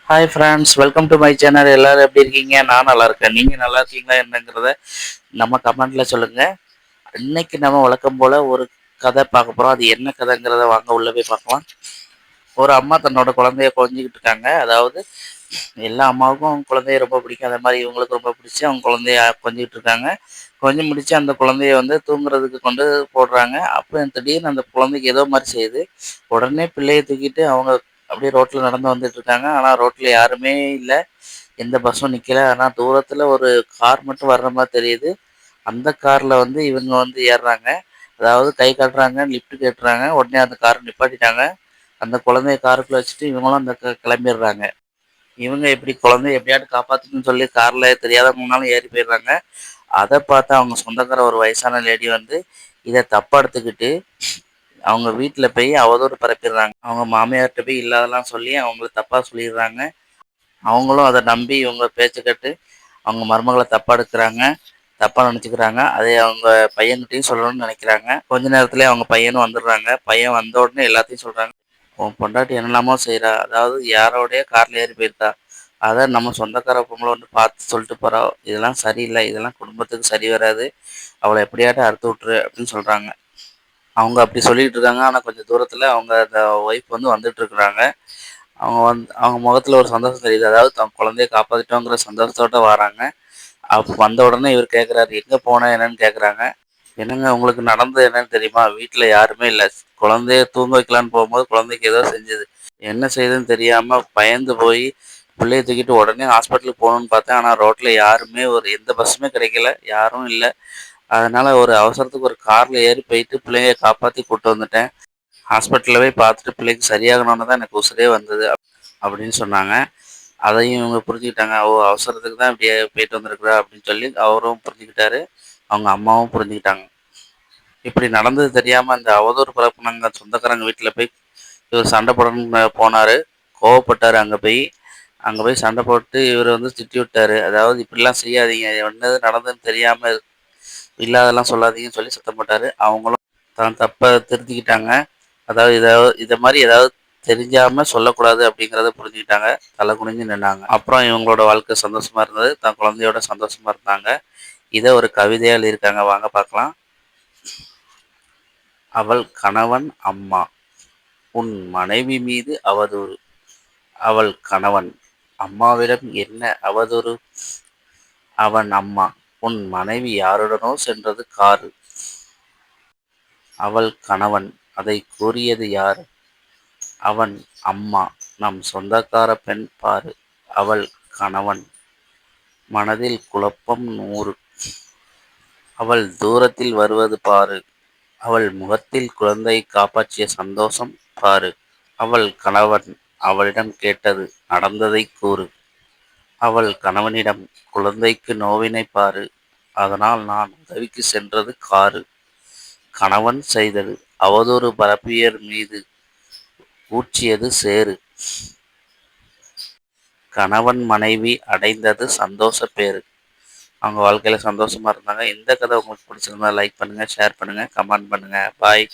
Hi friends, welcome to my channel. எல்லாரும் எப்படி இருக்கீங்க? நான் நல்லா இருக்கேன். நீங்கள் நல்லா இருக்கீங்களா என்னங்கிறத நம்ம கமெண்ட்டில் சொல்லுங்கள். இன்னைக்கு நம்ம வழக்கம் போல் ஒரு கதை பார்க்க போகிறோம். அது என்ன கதைங்கிறத வாங்க உள்ளே போய் பார்க்கலாம். ஒரு அம்மா தன்னோட குழந்தைய கொஞ்சிக்கிட்டு இருக்காங்க. அதாவது எல்லா அம்மாவுக்கும் குழந்தைய ரொம்ப பிடிக்கும். அதே மாதிரி இவங்களுக்கு ரொம்ப பிடிச்சி அவங்க குழந்தைய கொஞ்சிக்கிட்டு இருக்காங்க. கொஞ்சம் முடிச்சு அந்த குழந்தைய வந்து தூங்குறதுக்கு கொண்டு போடுறாங்க. அப்போ திடீர்னு அந்த குழந்தைக்கு ஏதோ மாதிரி செய்யுது. உடனே பிள்ளையை தூக்கிட்டு அவங்க அப்படியே ரோட்டில் நடந்து வந்துட்டு இருக்காங்க. ஆனால் ரோட்டில் யாருமே இல்லை, எந்த பஸ்ஸும் நிற்கல. ஆனால் தூரத்தில் ஒரு கார் மட்டும் வர்ற மாதிரி தெரியுது. அந்த காரில் வந்து இவங்க வந்து ஏறுறாங்க. அதாவது கை காட்டுறாங்க, லிஃப்ட் கேட்டுறாங்க. உடனே அந்த காரை நிப்பாட்டிட்டாங்க. அந்த குழந்தைய காருக்குள்ளே வச்சுட்டு இவங்களும் அந்த கிளம்பிடுறாங்க. இவங்க இப்படி குழந்தைய எப்படியாவது காப்பாற்றணும்னு சொல்லி காரில் தெரியாதவங்கனாலும் ஏறி போயிடுறாங்க. அதை பார்த்து அவங்க சொந்தக்கார ஒரு வயசான லேடி வந்து இதை தப்பாக எடுத்துக்கிட்டு அவங்க வீட்டில் போய் அவதூறு பரப்பிடுறாங்க. அவங்க மாமியார்கிட்ட போய் இல்லாதெல்லாம் சொல்லி அவங்கள தப்பாக சொல்லிடுறாங்க. அவங்களும் அதை நம்பி இவங்க பேச்சை கேட்டு அவங்க மருமகளை தப்பாக எடுக்கிறாங்க, தப்பாக நினச்சிக்கிறாங்க. அதை அவங்க பையன்கிட்டையும் சொல்லணும்னு நினைக்கிறாங்க. கொஞ்ச நேரத்துலேயே அவங்க பையனும் வந்துடுறாங்க. பையன் வந்த உடனே எல்லாத்தையும் சொல்கிறாங்க. உன் பொண்டாட்டி என்னெல்லாமோ செய்கிறா, அதாவது யாரோடைய காரில் ஏறி போயிருக்கா, அதை நம்ம சொந்தக்கார பொம்பளை வந்து பார்த்து சொல்லிட்டு போகிறா. இதெல்லாம் சரியில்லை, இதெல்லாம் குடும்பத்துக்கு சரி வராது, அவளை எப்படியாட்டும் அறுத்து விட்டுரு அப்படின்னு சொல்கிறாங்க. அவங்க அப்படி சொல்லிட்டு இருக்காங்க. ஆனால் கொஞ்சம் தூரத்தில் அவங்க அந்த ஒய்ஃப் வந்து வந்துட்டு இருக்கிறாங்க. அவங்க முகத்தில் ஒரு சந்தோஷம் தெரியுது. அதாவது தன் குழந்தைய காப்பாற்றிட்டோங்கிற சந்தோஷத்தோட வராங்க. அப்போ வந்த உடனே இவர் கேட்குறாரு, எங்கே போனேன் என்னன்னு கேட்குறாங்க. என்னங்க உங்களுக்கு நடந்தது என்னன்னு தெரியுமா? வீட்டில் யாருமே இல்லை. குழந்தைய தூங்க வைக்கலான்னு போகும்போது குழந்தைக்கு ஏதோ செஞ்சது. என்ன செய்யுதுன்னு தெரியாமல் பயந்து போய் பிள்ளைய தூக்கிட்டு உடனே ஹாஸ்பிட்டலுக்கு போகணுன்னு பார்த்தேன். ஆனால் ரோட்டில் யாருமே எந்த பஸ்ஸுமே கிடைக்கல, யாரும் இல்லை. அதனால் ஒரு அவசரத்துக்கு ஒரு காரில் ஏறி போயிட்டு பிள்ளைய காப்பாற்றி கூப்பிட்டு வந்துட்டேன். ஹாஸ்பிட்டலில் போய் பார்த்துட்டு பிள்ளைக்கு சரியாகணுன்னு தான் எனக்கு உசுரே வந்தது அப்படின்னு சொன்னாங்க. அதையும் இவங்க புரிஞ்சுக்கிட்டாங்க. ஓ, அவசரத்துக்கு தான் இப்படியே போயிட்டு வந்திருக்குறா அப்படின்னு சொல்லி அவரும் புரிஞ்சுக்கிட்டாரு. அவங்க அம்மாவும் புரிஞ்சுக்கிட்டாங்க. இப்படி நடந்தது தெரியாமல் அந்த அவதூறு பரப்புனங்க சொந்தக்காரங்க வீட்டில் போய் இவர் சண்டை போடணும்னு போனார். கோவப்பட்டார். அங்கே போய் சண்டை போட்டு இவர் வந்து திட்டி விட்டார். அதாவது இப்படிலாம் செய்யாதீங்க, என்னது நடந்ததுன்னு தெரியாமல் இல்லாதெல்லாம் சொல்லாதீங்கன்னு சொல்லி சத்தம் போட்டார். அவங்களும் தான் தப்பை திருத்திக்கிட்டாங்க. அதாவது இதை மாதிரி ஏதாவது தெரிஞ்சாமல் சொல்லக்கூடாது அப்படிங்கிறத புரிஞ்சுக்கிட்டாங்க. தலை குனிஞ்சு நின்னாங்க. அப்புறம் இவங்களோட வாழ்க்கை சந்தோஷமா இருந்தது. தன் குழந்தையோட சந்தோஷமா இருந்தாங்க. இதை ஒரு கவிதையாக எழுதியிருக்காங்க. வாங்க பார்க்கலாம். அவள் கணவன் அம்மா, உன் மனைவி மீது அவதூறு. அவள் கணவன், அம்மாவிடம் என்ன அவதூறு? அவன் அம்மா, உன் மனைவி யாருடனோ சென்றது காரு. அவள் கணவன், அதை கூறியது யார்? அவன் அம்மா, நம் சொந்தக்கார பெண் பாரு. அவள் கணவன், மனதில் குழப்பம் 100. அவள் தூரத்தில் வருவது பாரு. அவள் முகத்தில் குழந்தை காப்பாற்றிய சந்தோஷம் பாரு. அவள் கணவன் அவளிடம் கேட்டது, நடந்ததை கூறு. அவள் கணவனிடம், குழந்தைக்கு நோவினை பாரு, அதனால் நான் உதவிக்கு சென்றது காரு. கணவன் செய்தது அவதூறு பரப்பியர் மீது ஊற்றியது சேறு. கணவன் மனைவி அடைந்தது சந்தோஷ பேரு. அவங்க வாழ்க்கையில சந்தோஷமா இருந்தாங்க. இந்த கதை உங்களுக்கு பிடிச்சிருந்தா லைக் பண்ணுங்க, ஷேர் பண்ணுங்க, கமெண்ட் பண்ணுங்க. பாய்.